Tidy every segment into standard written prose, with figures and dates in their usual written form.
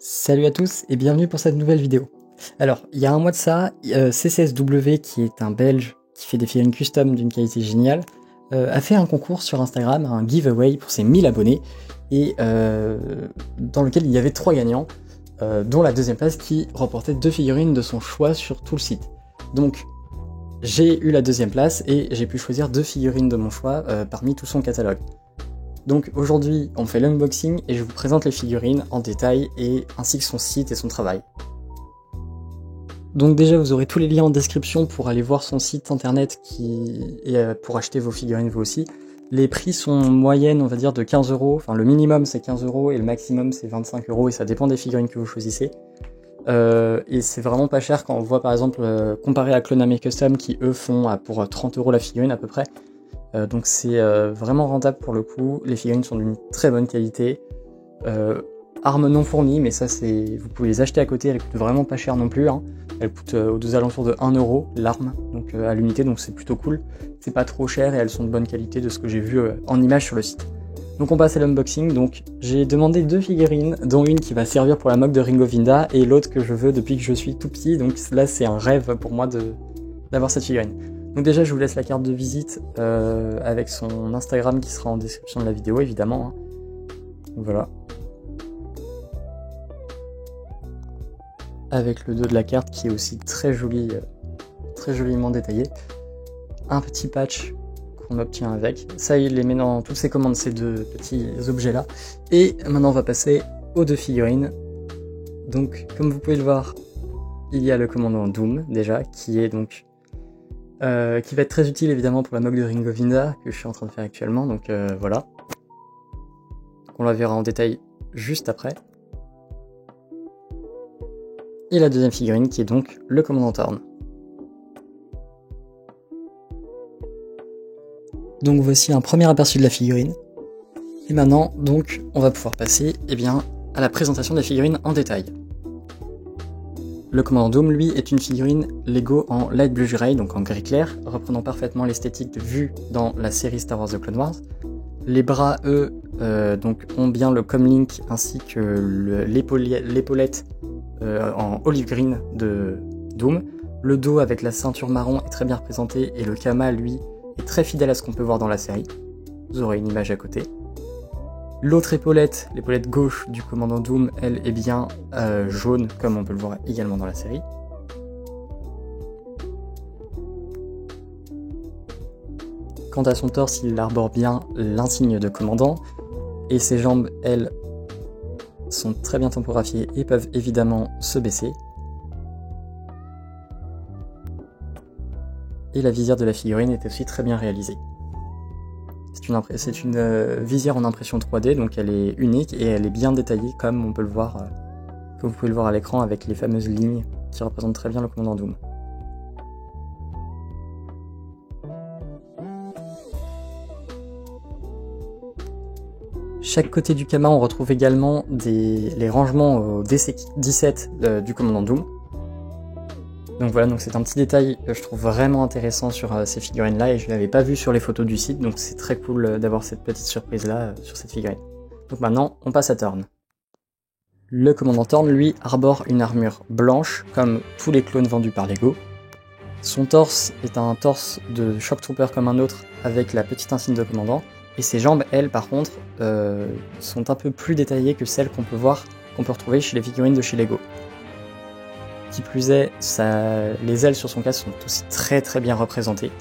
Salut à tous et bienvenue pour cette nouvelle vidéo. Alors, il y a un mois de ça, CCSW, qui est un Belge qui fait des figurines custom d'une qualité géniale, a fait un concours sur Instagram, un giveaway pour ses 1000 abonnés, et dans lequel il y avait 3 gagnants, dont la deuxième place qui remportait 2 figurines de son choix sur tout le site. Donc, j'ai eu la deuxième place et j'ai pu choisir 2 figurines de mon choix parmi tout son catalogue. Donc aujourd'hui, on fait l'unboxing et je vous présente les figurines en détail et ainsi que son site et son travail. Donc déjà, vous aurez tous les liens en description pour aller voir son site internet et pour acheter vos figurines vous aussi. Les prix sont moyennes, on va dire, de 15 €. Enfin, le minimum c'est 15 € et le maximum c'est 25 € et ça dépend des figurines que vous choisissez. Et c'est vraiment pas cher quand on voit par exemple comparé à Cloname Custom qui eux font pour 30 € la figurine à peu près. Donc c'est vraiment rentable pour le coup, les figurines sont d'une très bonne qualité, armes non fournies, mais ça vous pouvez les acheter à côté, elles coûtent vraiment pas cher non plus, hein. Elles coûtent aux alentours de 1 € l'arme, donc à l'unité, donc c'est plutôt cool, c'est pas trop cher et elles sont de bonne qualité de ce que j'ai vu en image sur le site. Donc on passe à l'unboxing, donc j'ai demandé 2 figurines, dont une qui va servir pour la mock de Ring of Vinda et l'autre que je veux depuis que je suis tout petit, donc là c'est un rêve pour moi d'avoir cette figurine. Donc déjà je vous laisse la carte de visite avec son Instagram qui sera en description de la vidéo évidemment, hein. Donc voilà. Avec le dos de la carte qui est aussi très joli, très joliment détaillé. Un petit patch qu'on obtient avec. Ça il les met dans toutes ses commandes, ces 2 petits objets là. Et maintenant on va passer aux 2 figurines. Donc comme vous pouvez le voir, il y a le commandant Doom déjà qui est donc qui va être très utile évidemment pour la mock de Ring of Vinda que je suis en train de faire actuellement, donc voilà. On la verra en détail juste après. Et la deuxième figurine qui est donc le commandant Thorn. Donc voici un premier aperçu de la figurine. Et maintenant donc on va pouvoir passer à la présentation des figurines en détail. Le commandant Doom, lui, est une figurine Lego en light blue gray, donc en gris clair, reprenant parfaitement l'esthétique vue dans la série Star Wars The Clone Wars. Les bras, eux, donc, ont bien le comlink ainsi que l'épaulette en olive green de Doom. Le dos avec la ceinture marron est très bien représenté et le Kama, lui, est très fidèle à ce qu'on peut voir dans la série. Vous aurez une image à côté. L'autre épaulette, l'épaulette gauche du commandant Doom, elle est bien jaune, comme on peut le voir également dans la série. Quant à son torse, il arbore bien l'insigne de commandant, et ses jambes, elles, sont très bien tempographiées et peuvent évidemment se baisser. Et la visière de la figurine est aussi très bien réalisée. C'est une visière en impression 3D, donc elle est unique et elle est bien détaillée comme on peut le voir, comme vous pouvez le voir à l'écran avec les fameuses lignes qui représentent très bien le commandant Doom. Chaque côté du Kama, on retrouve également les rangements au DC-17 du commandant Doom. Donc voilà, donc c'est un petit détail que je trouve vraiment intéressant sur ces figurines là et je ne l'avais pas vu sur les photos du site, donc c'est très cool d'avoir cette petite surprise là sur cette figurine. Donc maintenant on passe à Thorn. Le commandant Thorn, lui, arbore une armure blanche comme tous les clones vendus par Lego. Son torse est un torse de Shock Trooper comme un autre avec la petite insigne de commandant et ses jambes, elles par contre, sont un peu plus détaillées que celles qu'on peut retrouver chez les figurines de chez Lego. Qui plus est, les ailes sur son casque sont aussi très très bien représentées.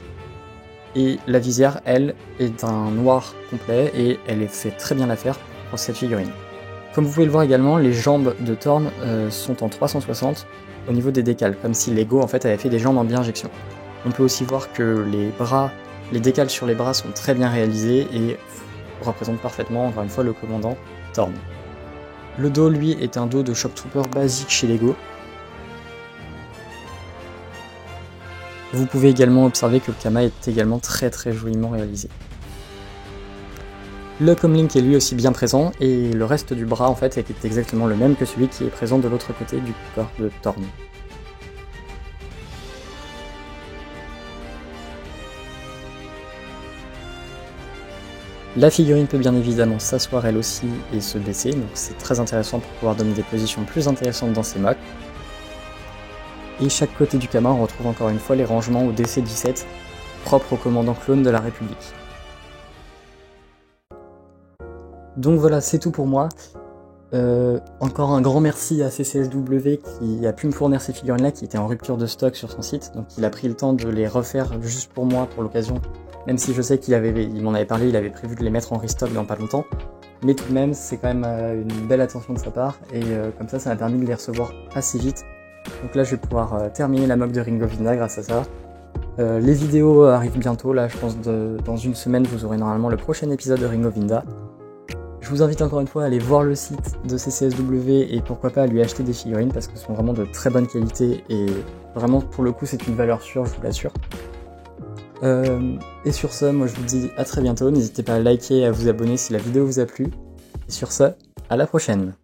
Et la visière, elle, est d'un noir complet et elle fait très bien l'affaire pour cette figurine. Comme vous pouvez le voir également, les jambes de Thorn sont en 360 au niveau des décals, comme si Lego en fait avait fait des jambes en bi-injection. On peut aussi voir que les décals sur les bras sont très bien réalisés et représentent parfaitement, encore une fois, le commandant Thorn. Le dos, lui, est un dos de Shock Trooper basique chez Lego. Vous pouvez également observer que le Kama est également très très joliment réalisé. Le comlink est lui aussi bien présent et le reste du bras en fait est exactement le même que celui qui est présent de l'autre côté du corps de Thorn. La figurine peut bien évidemment s'asseoir elle aussi et se baisser, donc c'est très intéressant pour pouvoir donner des positions plus intéressantes dans ces mocks. Et chaque côté du Kama, on retrouve encore une fois les rangements au DC-17, propres au commandant clone de la République. Donc voilà, c'est tout pour moi. Encore un grand merci à CCSW qui a pu me fournir ces figurines-là, qui étaient en rupture de stock sur son site, donc il a pris le temps de les refaire juste pour moi, pour l'occasion, même si je sais qu'il m'en avait parlé, il avait prévu de les mettre en restock dans pas longtemps, mais tout de même, c'est quand même une belle attention de sa part, et comme ça m'a permis de les recevoir assez vite. Donc là, je vais pouvoir terminer la mock de Ring of Vinda grâce à ça. Les vidéos arrivent bientôt, là je pense dans une semaine, vous aurez normalement le prochain épisode de Ring of Vinda. Je vous invite encore une fois à aller voir le site de CCSW et pourquoi pas à lui acheter des figurines parce qu'elles sont vraiment de très bonne qualité et vraiment pour le coup c'est une valeur sûre, je vous l'assure. Et sur ce, moi je vous dis à très bientôt, n'hésitez pas à liker et à vous abonner si la vidéo vous a plu. Et sur ce, à la prochaine.